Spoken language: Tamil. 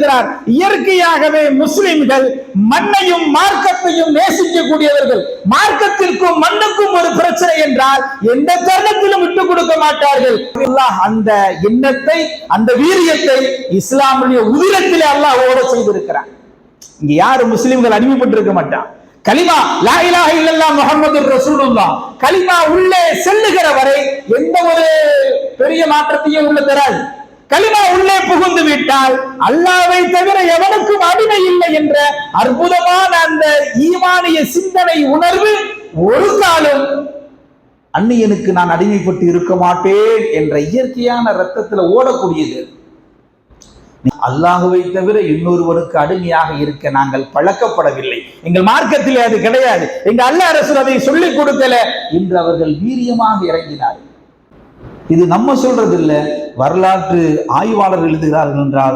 சொல்லுகிறார், இயற்கையாகவே முஸ்லிம்கள் மண்ணையும் மார்க்கத்தையும் நேசிக்கக்கூடியவர்கள். மார்க்கத்திற்கும் மண்ணுக்கும் ஒரு பிரச்சனை என்றால் எந்த தருணத்திலும் விட்டுக் கொடுக்க மாட்டார்கள். அந்த எண்ணத்தை, அந்த வீரியத்தை இஸ்லாமுடைய உதிரத்திலே அல்லாஹ் ஓட செய்திருக்கிறார். இங்க யாரு முஸ்லிம்கள் அடிமைப்பட்டு இருக்க மாட்டான். கலிமா லா இலாஹ இல்லல்லாஹ் முஹம்மதுர் ரசூலுல்லாஹ் கலிமா உள்ளே செல்லுகிற வரை எந்த ஒரு பெரிய மாற்றத்தையும் உள்ள தராது. கலிமா உள்ளே புகுந்து விட்டால் அல்லாஹ்வை தவிர எவனுக்கும் அடிமை இல்லை என்ற அற்புதமான அந்த ஈமானிய சிந்தனை உணர்வு ஒரு காலம் அந்நியனுக்கு நான் அடிமைப்பட்டு இருக்க மாட்டேன் என்ற இயற்கையான ரத்தத்துல ஓடக்கூடியது. அல்லாஹுவை தவிர இன்னொருவருக்கு அடிமையாக இருக்க நாங்கள் பழக்கப்படவில்லை. எங்கள் மார்க்கத்திலே அது கிடையாது. எங்க அல்லாஹ் ரசூல் அதை சொல்லிக் கொடுக்கல என்று அவர்கள் வீரியமாக இறங்கினார். இது நம்ம சொல்றது இல்ல, வரலாற்று ஆய்வாளர்கள் எழுதுகிறார்கள் என்றால்